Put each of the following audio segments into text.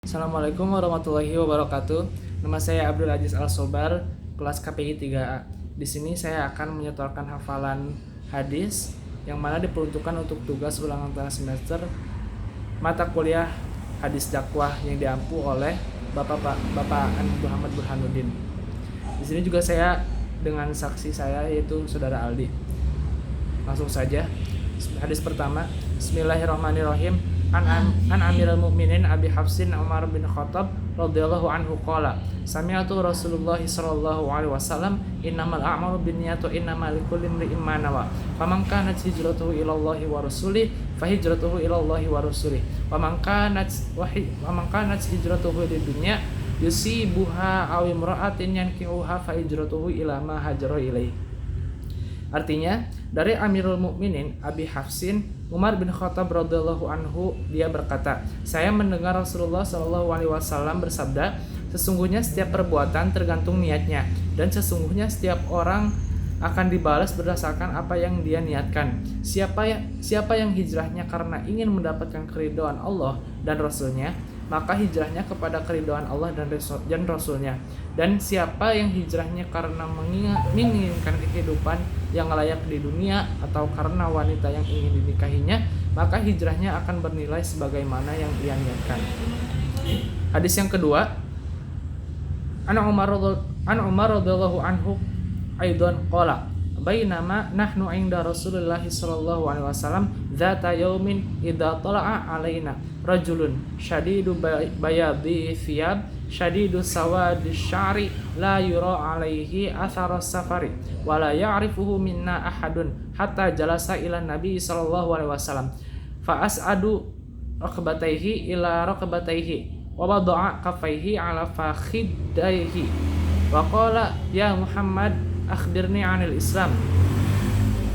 Assalamualaikum warahmatullahi wabarakatuh. Nama saya Abdul Aziz Al-Sobar, kelas KPI 3A. Di sini saya akan menyetorkan hafalan hadis yang mana diperuntukkan untuk tugas ulangan tengah semester mata kuliah hadis dakwah yang diampu oleh Bapak Muhammad Burhanuddin. Di sini juga saya dengan saksi saya yaitu Saudara Aldi. Langsung saja. Hadis pertama, Bismillahirrahmanirrahim. An Amirul Mukminin Abi Hafsin Umar bin Khattab radhiyallahu anhu qala sami'tu Rasulullah sallallahu alaihi wasallam innamal a'malu binniyati wa innamal likulli imri'in ma nawa faman kanat hijratuhu ila Allahi wa rasulih fa hijratuhu ila Allahi wa rasulih wa man kanat hijratuhu lidunya yusibuha aw imra'atin yankihuha fa hijratuhu ila ma hajara ilaihi. Artinya, dari Amirul Mukminin Abi Hafsin Umar bin Khattab radhiyallahu anhu, dia berkata, saya mendengar Rasulullah Shallallahu alaihi wasallam bersabda, sesungguhnya setiap perbuatan tergantung niatnya, dan sesungguhnya setiap orang akan dibalas berdasarkan apa yang dia niatkan. Siapa yang hijrahnya karena ingin mendapatkan keridhaan Allah dan Rasulnya, maka hijrahnya kepada keridhaan Allah dan Rasulnya. Dan siapa yang hijrahnya karena menginginkan kehidupan yang layak di dunia atau karena wanita yang ingin dinikahinya, maka hijrahnya akan bernilai sebagaimana yang ia niatkan. Hadis yang kedua, An Umar radhiyallahu anhu aidan qala bainama nahnu 'inda Rasulillah sallallahu alaihi wasallam dzata yaumin idza tala'a alaina rajulun syadidu bayadi thiyab syadidu sawadi sya'ri la yura alaihi athara safari wa la ya'rifuhu minna ahadun hatta jalasa ila nabi sallallahu alaihi wasallam fa as'adu raqbatayhi ila raqbatayhi wa wada'a kaffayhi ala fakhidayhi wa qala ya Muhammad akhbirni 'anil Islam.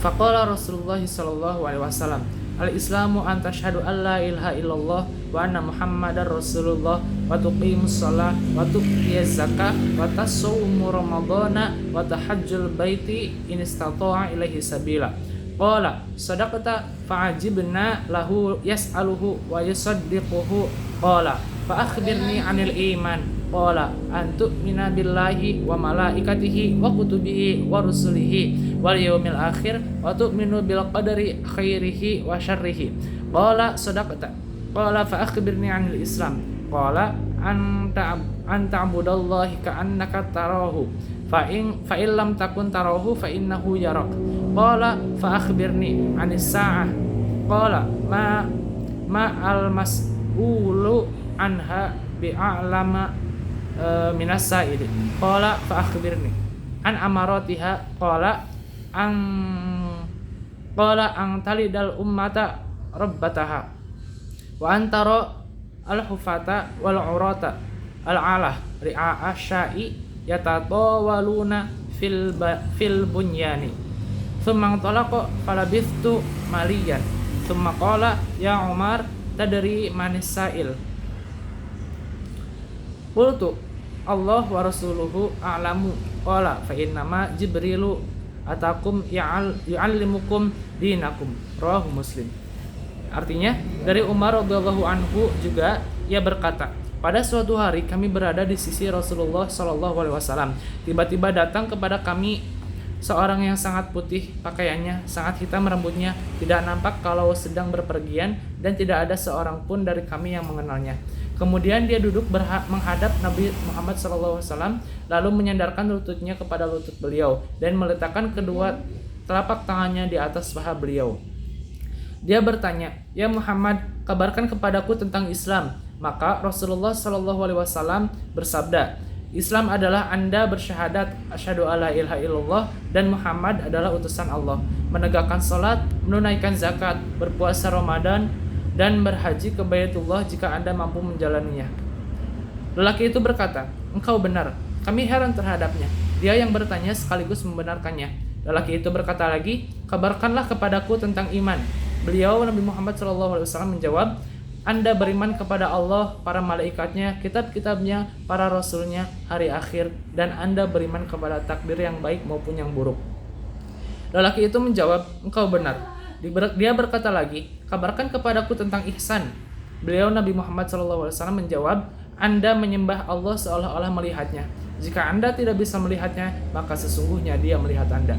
Faqala Rasulullah sallallahu alaihi wasallam, al-Islamu an tashhadu an la ilaha illallah wa anna Muhammadar Rasulullah wa tuqimus shalah wa tu'tiyaz zakah wa tasawmu ramadhana wa tahajjul baiti in istata'a ilaihi sabila. Qala sadaqata fa'ajibna lahu yas'aluhu wa yusaddiquhu. Qala fa akhbirni 'anil iman. Qala an tu'mina billahi wa malaikatihi wa kutubihi wa rusulihi wal yaumil akhir wa tu'minu bil qadari khairihi wa syarrihi. Qala sadaqata. Qala fa akhbirni 'anil Islam. Qala an ta'budallahi ka'annaka tarahu fa in lam takun tarahu fa innahu yarak. Qala fa akhbirni 'anis sa'ah. Qala ma al mas'ulu anha bi'alama minas sa'ili. Qala fa akhbirni an amaratiha. Qala an talidal ummata rabbataha wa antara al-hufata wal urata al-alah ri'a asya'i yatatawaluna fil bunyani. Thumma talaqa falabithtu maliyan. Thumma qala ya Umar tadri manis sa'il. Qultu Allah wa rasuluhu a'lamu. Qala fa innama Jibrilu atakum yu'allimukum dinakum. Rawahu Muslim. Artinya, dari Umar radhiyallahu anhu juga ia berkata, pada suatu hari kami berada di sisi Rasulullah sallallahu alaihi wasallam. Tiba-tiba datang kepada kami seorang yang sangat putih pakaiannya, sangat hitam rambutnya, tidak nampak kalau sedang berpergian, dan tidak ada seorang pun dari kami yang mengenalnya. Kemudian dia duduk menghadap Nabi Muhammad SAW, lalu menyandarkan lututnya kepada lutut beliau dan meletakkan kedua telapak tangannya di atas paha beliau. Dia bertanya, ya Muhammad, kabarkan kepadaku tentang Islam. Maka Rasulullah SAW bersabda, Islam adalah Anda bersyahadat asyhadu alla ilaha illallah dan Muhammad adalah utusan Allah, menegakkan salat, menunaikan zakat, berpuasa Ramadan, dan berhaji ke Baitullah jika Anda mampu menjalaninya. Lelaki itu berkata, engkau benar. Kami heran terhadapnya. Dia yang bertanya sekaligus membenarkannya. Lelaki itu berkata lagi, kabarkanlah kepadaku tentang iman. Beliau Nabi Muhammad SAW menjawab, Anda beriman kepada Allah, para malaikatnya, kitab-kitabnya, para rasulnya, hari akhir, dan Anda beriman kepada takdir yang baik maupun yang buruk. Lelaki itu menjawab, engkau benar. Dia berkata lagi, kabarkan kepadaku tentang ihsan. Beliau Nabi Muhammad SAW menjawab, Anda menyembah Allah seolah-olah melihatnya. Jika Anda tidak bisa melihatnya, maka sesungguhnya Dia melihat Anda.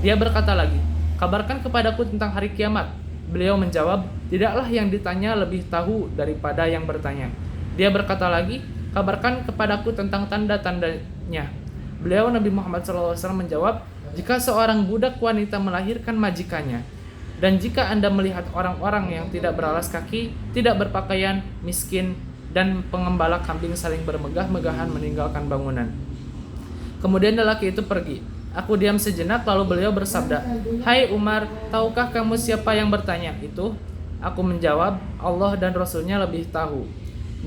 Dia berkata lagi, kabarkan kepadaku tentang hari kiamat. Beliau menjawab, tidaklah yang ditanya lebih tahu daripada yang bertanya. Dia berkata lagi, kabarkan kepadaku tentang tanda-tandanya. Beliau Nabi Muhammad SAW menjawab, jika seorang budak wanita melahirkan majikannya, dan jika Anda melihat orang-orang yang tidak beralas kaki, tidak berpakaian, miskin, dan pengembala kambing saling bermegah-megahan meninggalkan bangunan. Kemudian lelaki itu pergi. Aku diam sejenak, lalu beliau bersabda, Hai Umar, tahukah kamu siapa yang bertanya itu? Aku menjawab, Allah dan Rasulnya lebih tahu.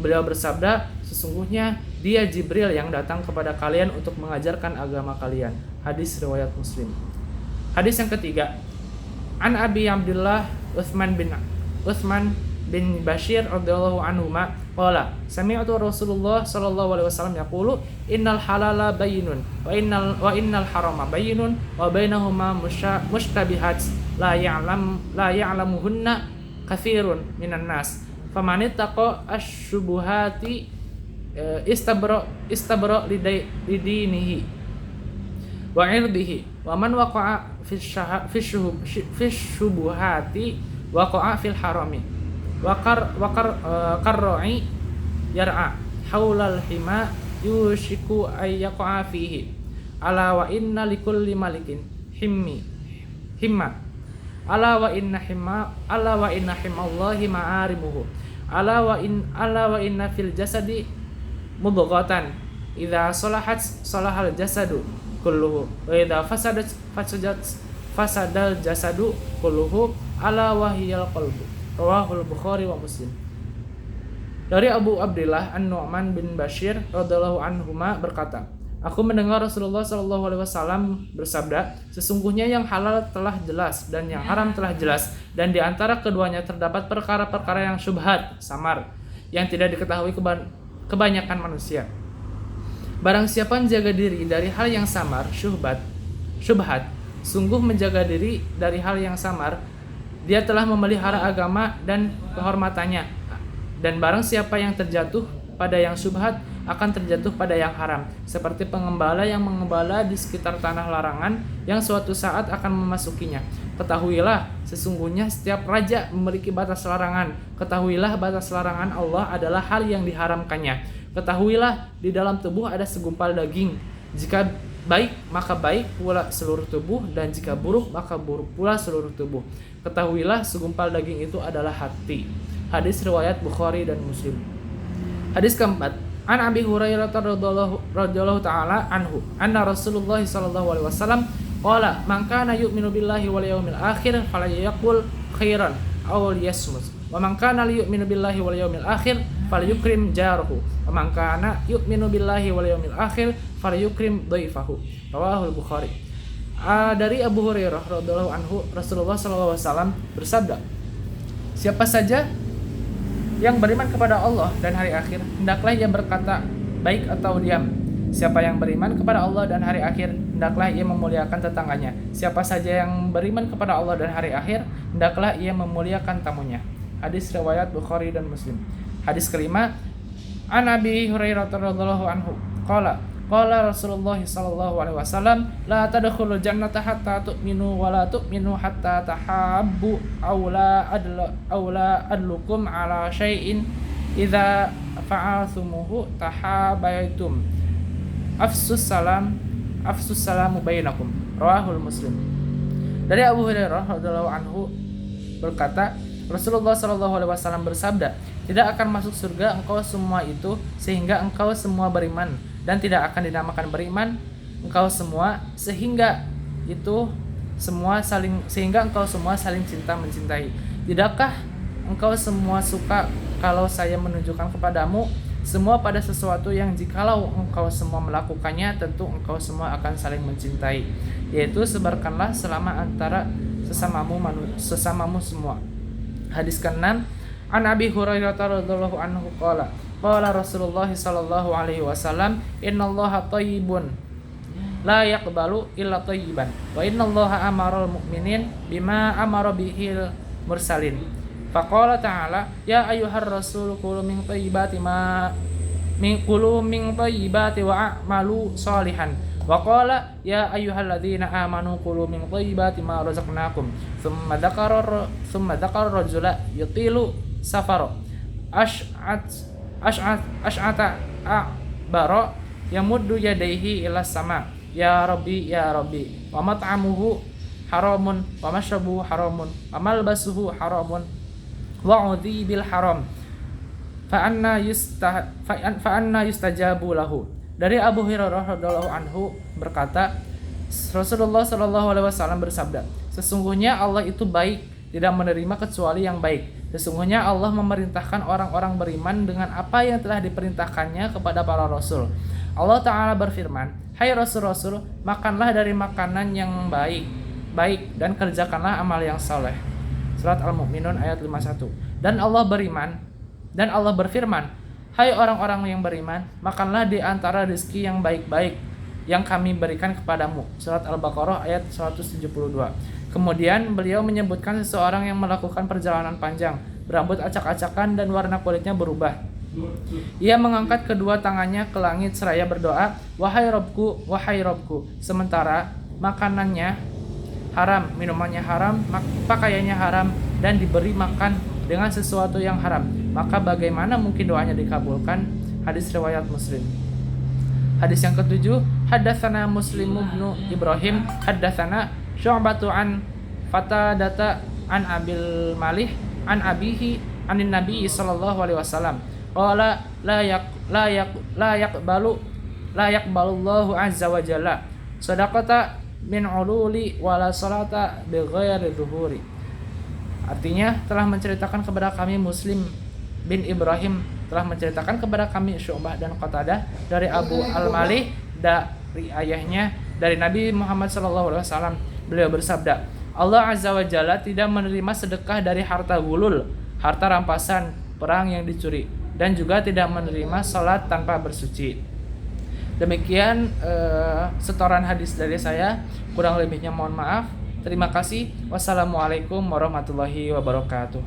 Beliau bersabda, sesungguhnya Dia Jibril yang datang kepada kalian untuk mengajarkan agama kalian. Hadis riwayat Muslim. Hadis yang ketiga, An Abi Abdullah Utsman bin Bashir radhiyallahu anhu qala sami'tu Rasulullah sallallahu alaihi wasallam yaqulu innal halala bayyinun wa innal harama bayyinun wa bainahuma mushtabihat la ya'lamuhunna katsirun minan nas faman ittaqa asy-syubuhati istabra lidinihi wa 'irdihi wa man waqa'a fi syubuhati waqa'a fil harami karro'i yar'a haulal hima yushiku ayyaqa'a fihi ala wa inna likulli malikin himma ala wa inna himallahi ma'arimuhu ala wa inna fil jasadi mudghatan idza salahat salahal jasadu kulluhu wa idza fasadal jasadu kulluhu ala wa hiyal qalbu. Rawahul Bukhari wa Muslim. Dari Abu Abdullah An-Nu'man bin Bashir radhiyallahu anhuma berkata, aku mendengar Rasulullah sallallahu alaihi wasallam bersabda, sesungguhnya yang halal telah jelas dan yang haram telah jelas, dan di antara keduanya terdapat perkara-perkara yang syubhat, samar, yang tidak diketahui kebanyakan manusia. Barang siapa menjaga diri dari hal yang samar, syubhat, sungguh menjaga diri dari hal yang samar, dia telah memelihara agama dan kehormatannya. Dan barang siapa yang terjatuh pada yang syubhat akan terjatuh pada yang haram, seperti pengembala yang mengembala di sekitar tanah larangan yang suatu saat akan memasukinya. Ketahuilah, sesungguhnya setiap raja memiliki batas larangan. Ketahuilah, batas larangan Allah adalah hal yang diharamkannya. Ketahuilah, di dalam tubuh ada segumpal daging. Jika baik, maka baik pula seluruh tubuh, dan jika buruk, maka buruk pula seluruh tubuh. Ketahuilah, segumpal daging itu adalah hati. Hadis riwayat Bukhari dan Muslim. Hadis keempat, An Abi Hurairah radhiyallahu taala anhu, anna Rasulullah sallallahu alaihi wasallam qala, man kana yu'minu billahi wal yawmil akhir falyaqul khairan aw liyasmut. Wa man kana yu'minu billahi wal yawmil akhir falyukrim jarahu. Wa man kana yu'minu billahi wal yawmil akhir falyukrim dhaifahu. Rawahul Bukhari. Dari Abu Hurairah radhiyallahu anhu, Rasulullah sallallahu alaihi wasallam bersabda, siapa saja yang beriman kepada Allah dan hari akhir, hendaklah ia berkata baik atau diam. Siapa yang beriman kepada Allah dan hari akhir, hendaklah ia memuliakan tetangganya. Siapa saja yang beriman kepada Allah dan hari akhir, hendaklah ia memuliakan tamunya. Hadis riwayat Bukhari dan Muslim. Hadis kelima, An Abi Hurairah radhiyallahu anhu qala Rasulullah sallallahu alaihi wasallam, la tadkhulul jannata hatta tu'minu wa la tu'minu hatta tahabbu aula adlukum ala syai'in idza fa'altumuhu tahabaitum afsus salamu bainakum. Rawahul Muslim. Dari Abu Hurairah radhiyallahu anhu berkata, Rasulullah sallallahu alaihi wasallam bersabda, tidak akan masuk surga engkau semua itu sehingga engkau semua beriman, dan tidak akan dinamakan beriman engkau semua sehingga engkau semua saling cinta mencintai. Tidakkah engkau semua suka kalau saya menunjukkan kepadamu semua pada sesuatu yang jikalau engkau semua melakukannya, tentu engkau semua akan saling mencintai, yaitu sebarkanlah selama antara sesamamu semua. Hadis ke-6, An Abi Hurairah radhiyallahu anhu qala Rasulullah sallallahu alaihi wasallam, innallaha thayyibun la yaqbalu illa thayyiban wa innallaha amaral mu'minin bima amara bihil mursalin Faqala ta'ala ya ayyuhar rasul kulu min thayyibati wa a'malu sholihan. Wa qala ya ayyuhalladzina amanu kulu min thayyibati ma razaqnakum. Tsumma dzakara rajula yutilu safara ash'ata a'bara yamuddu yadayhi ila sama ya rabbi wa mat'amuhu haramun wa mashrabuhu haramun wa malbasuhu haramun wa udhi bil haram fa anna yustajabu lahu. Dari Abu Hurairah radhiyallahu anhu berkata, Rasulullah shallallahu alaihi wasallam bersabda, sesungguhnya Allah itu baik, tidak menerima kecuali yang baik. Sesungguhnya Allah memerintahkan orang-orang beriman dengan apa yang telah diperintahkannya kepada para rasul. Allah Ta'ala berfirman, hai rasul-rasul, makanlah dari makanan yang baik dan kerjakanlah amal yang saleh. Surat Al-Mu'minun ayat 51. Dan Allah berfirman, hai orang-orang yang beriman, makanlah di antara rezeki yang baik-baik yang kami berikan kepadamu. Surat Al-Baqarah ayat 172. Kemudian beliau menyebutkan seseorang yang melakukan perjalanan panjang, berambut acak-acakan dan warna kulitnya berubah. Ia mengangkat kedua tangannya ke langit seraya berdoa, wahai Robku, sementara makanannya haram, minumannya haram, pakaiannya haram, dan diberi makan dengan sesuatu yang haram. Maka bagaimana mungkin doanya dikabulkan? Hadis riwayat Muslim. Hadis yang ketujuh, haddatsana Muslim bin Ibrahim, haddatsana Syu'batu an Fatadata an Abil Malih an abihi anin Nabi sallallahu alaihi wasallam. Qala la yaqbalu Allahu azza wa jalla shadaqata min ululi wala salata bighairi dhuhuri. Artinya telah menceritakan kepada kami Muslim bin Ibrahim, telah menceritakan kepada kami Syu'bah dan Qatadah dari Abu Al-Malih dari ayahnya dari Nabi Muhammad sallallahu alaihi wasallam. Beliau bersabda, Allah azza wa jalla tidak menerima sedekah dari harta gulul, harta rampasan perang yang dicuri, dan juga tidak menerima salat tanpa bersuci. Demikian setoran hadis dari saya, kurang lebihnya mohon maaf. Terima kasih. Wassalamualaikum warahmatullahi wabarakatuh.